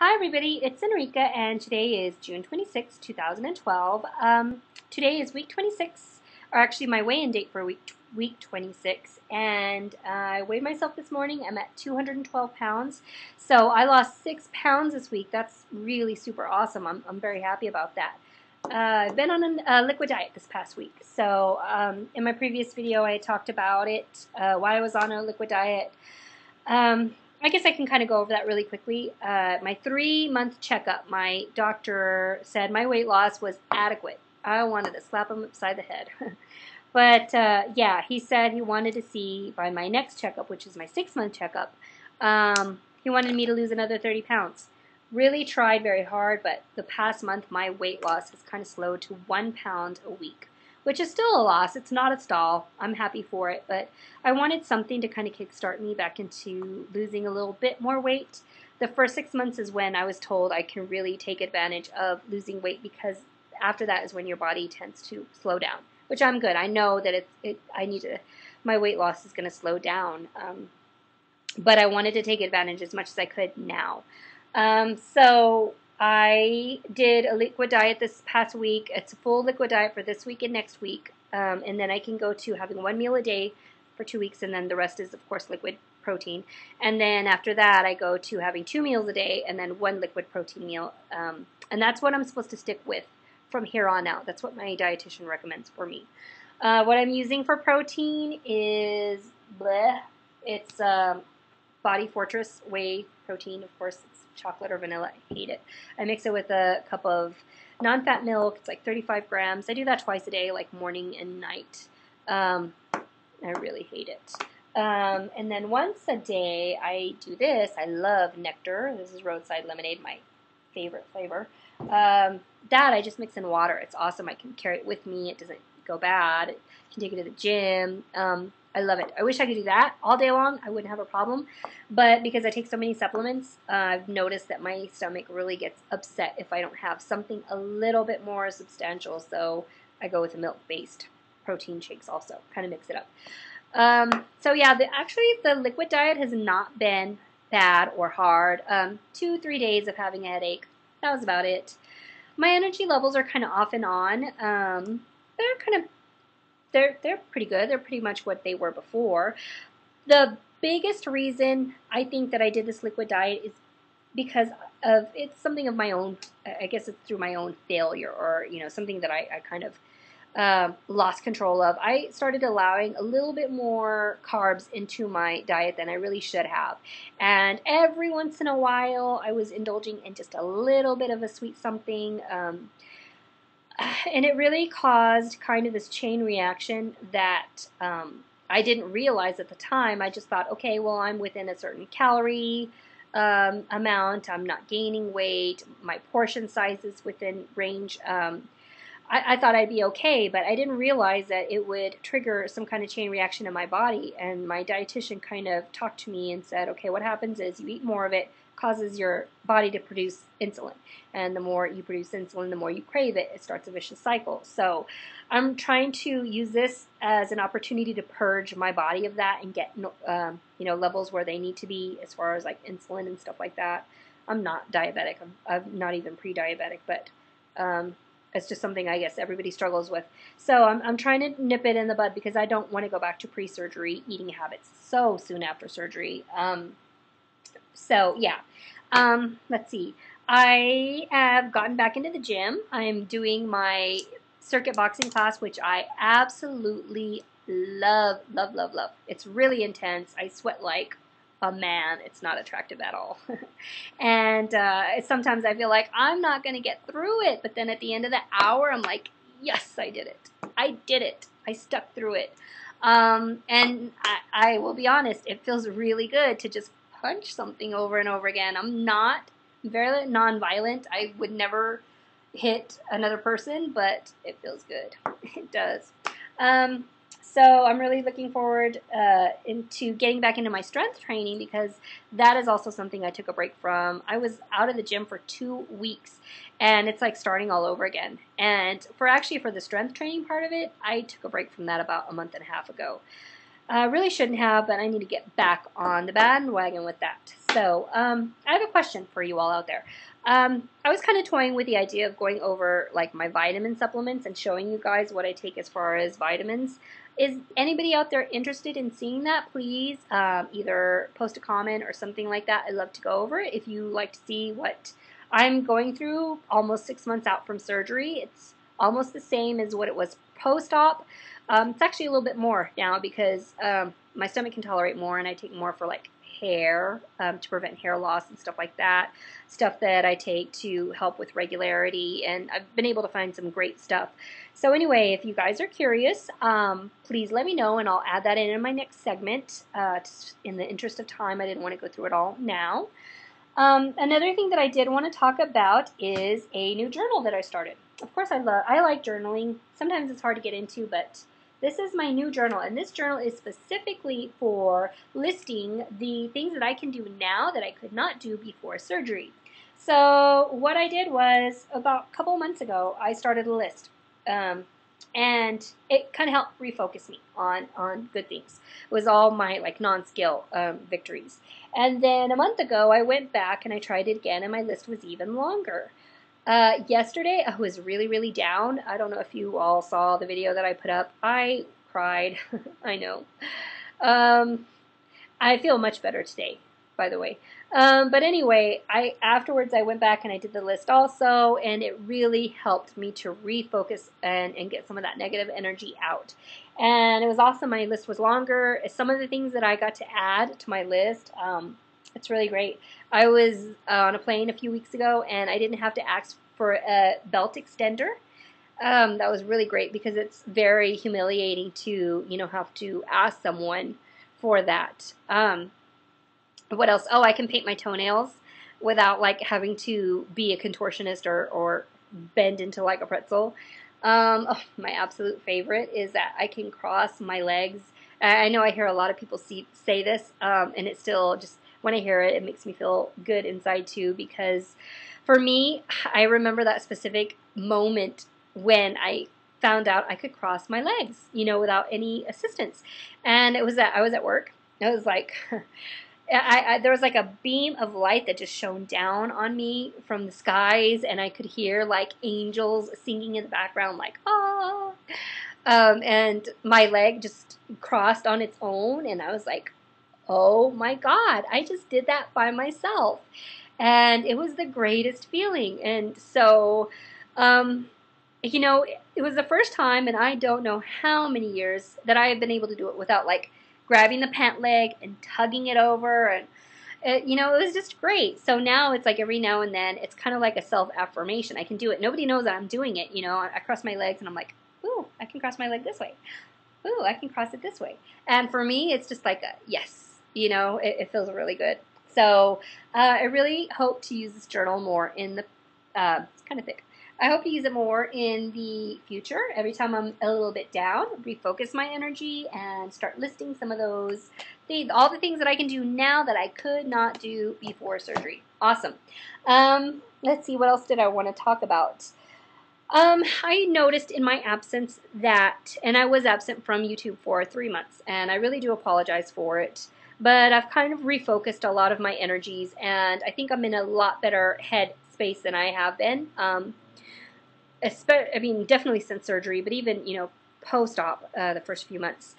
Hi everybody, it's Enrica and today is June 26, 2012. Today is week 26, or actually my weigh-in date for week 26, and I weighed myself this morning. I'm at 212 pounds, so I lost 6 pounds this week. That's really super awesome. I'm very happy about that. I've been on a liquid diet this past week, so in my previous video I talked about it, why I was on a liquid diet. I guess I can kind of go over that really quickly. My 3-month checkup, my doctor said my weight loss was adequate. I wanted to slap him upside the head. But yeah, he said he wanted to see by my next checkup, which is my 6-month checkup, he wanted me to lose another 30 pounds. Really tried very hard, but the past month my weight loss has kind of slowed to 1 pound a week, which is still a loss. It's not a stall. I'm happy for it, but I wanted something to kind of kickstart me back into losing a little bit more weight. The first 6 months is when I was told I can really take advantage of losing weight, because after that is when your body tends to slow down, which I'm good. I know that my weight loss is going to slow down, but I wanted to take advantage as much as I could now. So I did a liquid diet this past week. It's a full liquid diet for this week and next week. And then I can go to having 1 meal a day for 2 weeks, and then the rest is, of course, liquid protein. And then after that, I go to having 2 meals a day and then 1 liquid protein meal. And that's what I'm supposed to stick with from here on out. That's what my dietitian recommends for me. What I'm using for protein is, it's Body Fortress whey protein. Of course, it's chocolate or vanilla. I hate it. I mix it with a cup of non-fat milk. It's like 35 grams. I do that twice a day, like morning and night. I really hate it. And then once a day, I do this. I love nectar. This is roadside lemonade, my favorite flavor. That I just mix in water. It's awesome. I can carry it with me. It doesn't go bad. I can take it to the gym. I love it. I wish I could do that all day long. I wouldn't have a problem. But because I take so many supplements, I've noticed that my stomach really gets upset if I don't have something a little bit more substantial. So I go with the milk-based protein shakes also. Kind of mix it up. So yeah, actually the liquid diet has not been bad or hard. 2-3 days of having a headache. That was about it. My energy levels are kind of off and on. They're pretty good. They're pretty much what they were before. The biggest reason I think that I did this liquid diet is because of, it's something of my own, I guess it's through my own failure, or something that I kind of lost control of. I started allowing a little bit more carbs into my diet than I really should have. And every once in a while I was indulging in just a little bit of a sweet something. And it really caused kind of this chain reaction that I didn't realize at the time. I just thought, okay, well, I'm within a certain calorie amount. I'm not gaining weight. My portion size is within range. I thought I'd be okay, but I didn't realize that it would trigger some kind of chain reaction in my body. And my dietitian kind of talked to me and said, okay, what happens is you eat more of it, causes your body to produce insulin. And the more you produce insulin, the more you crave it. It starts a vicious cycle. So I'm trying to use this as an opportunity to purge my body of that and get levels where they need to be as far as like insulin and stuff like that. I'm not diabetic. I'm not even pre-diabetic, but it's just something I guess everybody struggles with. So I'm trying to nip it in the bud, because I don't want to go back to pre-surgery eating habits so soon after surgery. So yeah, let's see. I have gotten back into the gym. I'm doing my circuit boxing class, which I absolutely love, love, love, love. It's really intense. I sweat like a man. It's not attractive at all. And sometimes I feel like I'm not going to get through it, but then at the end of the hour, I'm like, yes, I did it. I did it. I stuck through it. And I will be honest, it feels really good to just punch something over and over again. I'm very non-violent. I would never hit another person, but it feels good. It does. So I'm really looking forward into getting back into my strength training, because that is also something I took a break from. I was out of the gym for 2 weeks, and it's like starting all over again. And for the strength training part of it, I took a break from that about a month and a half ago. I really shouldn't have, but I need to get back on the bandwagon with that. So I have a question for you all out there. I was kind of toying with the idea of going over like my vitamin supplements and showing you guys what I take as far as vitamins. Is anybody out there interested in seeing that? Please either post a comment or something like that. I'd love to go over it. If you like to see what I'm going through almost 6 months out from surgery, it's almost the same as what it was post-op. It's actually a little bit more now because my stomach can tolerate more, and I take more for like hair to prevent hair loss and stuff like that. Stuff that I take to help with regularity, and I've been able to find some great stuff. So anyway, if you guys are curious, please let me know, and I'll add that in my next segment. In the interest of time, I didn't want to go through it all now. Another thing that I did want to talk about is a new journal that I started. Of course, I like journaling. Sometimes it's hard to get into, but this is my new journal, and this journal is specifically for listing the things that I can do now that I could not do before surgery. So what I did was, about a couple months ago, I started a list. And it kind of helped refocus me on good things. It was all my like non-skill victories. And then a month ago, I went back and I tried it again, and my list was even longer. Yesterday, I was really, really down. I don't know if you all saw the video that I put up. I cried. I know. I feel much better today, by the way. But anyway, afterwards I went back and I did the list also, and it really helped me to refocus and get some of that negative energy out. And it was awesome. My list was longer. Some of the things that I got to add to my list, it's really great. I was on a plane a few weeks ago, and I didn't have to ask for a belt extender. That was really great because it's very humiliating to, have to ask someone for that. What else? Oh, I can paint my toenails without like having to be a contortionist or bend into like a pretzel. Oh, my absolute favorite is that I can cross my legs. I know I hear a lot of people say this, and it still just, when I hear it, it makes me feel good inside too, because for me, I remember that specific moment when I found out I could cross my legs, without any assistance. And it was that I was at work. It was like, there was like a beam of light that just shone down on me from the skies, and I could hear like angels singing in the background, like, oh. And my leg just crossed on its own, and I was like, oh my God, I just did that by myself. And it was the greatest feeling. And so, it was the first time, and I don't know how many years, that I have been able to do it without like grabbing the pant leg and tugging it over, and it was just great. So now it's like every now and then, it's kind of like a self-affirmation. I can do it. Nobody knows that I'm doing it. I cross my legs and I'm like, ooh, I can cross my leg this way. Ooh, I can cross it this way. And for me, it's just like a yes. It feels really good. So I really hope to use this journal more in the, it's kind of thick. I hope to use it more in the future. Every time I'm a little bit down, refocus my energy and start listing some of those things, all the things that I can do now that I could not do before surgery. Awesome. Let's see, what else did I want to talk about? I noticed in my absence that, and I was absent from YouTube for 3 months, and I really do apologize for it, but I've kind of refocused a lot of my energies, and I think I'm in a lot better head space than I have been. Definitely since surgery, but even, post-op, the first few months.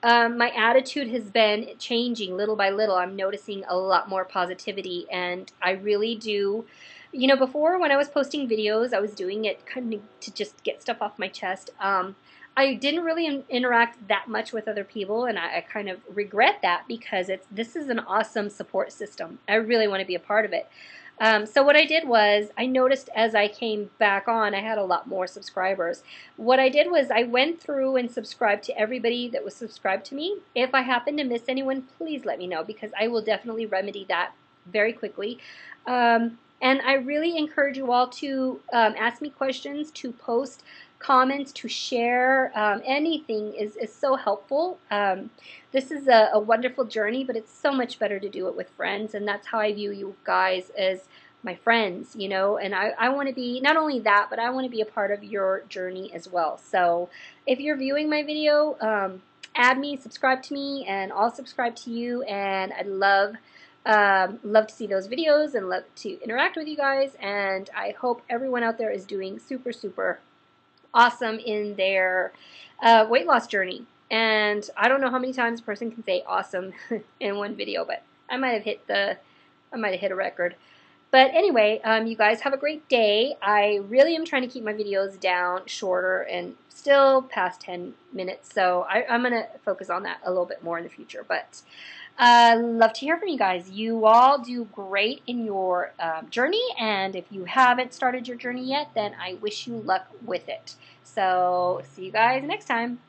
My attitude has been changing little by little. I'm noticing a lot more positivity, and I really do. Before, when I was posting videos, I was doing it kind of to just get stuff off my chest. I didn't really interact that much with other people, and I kind of regret that, because this is an awesome support system. I really want to be a part of it. So what I did was, I noticed as I came back on, I had a lot more subscribers. What I did was I went through and subscribed to everybody that was subscribed to me. If I happen to miss anyone, please let me know, because I will definitely remedy that very quickly. And I really encourage you all to ask me questions, to post comments, to share. Anything is so helpful. This is a wonderful journey, but it's so much better to do it with friends, and that's how I view you guys, as my friends, and I want to be, not only that, but I want to be a part of your journey as well. So if you're viewing my video, add me, subscribe to me, and I'll subscribe to you, and I'd love Love to see those videos and love to interact with you guys, and I hope everyone out there is doing super, super awesome in their weight loss journey. And I don't know how many times a person can say awesome in one video, but I might have hit a record. But anyway, you guys have a great day. I really am trying to keep my videos down, shorter, and still past 10 minutes. So I'm going to focus on that a little bit more in the future. But love to hear from you guys. You all do great in your journey. And if you haven't started your journey yet, then I wish you luck with it. So see you guys next time.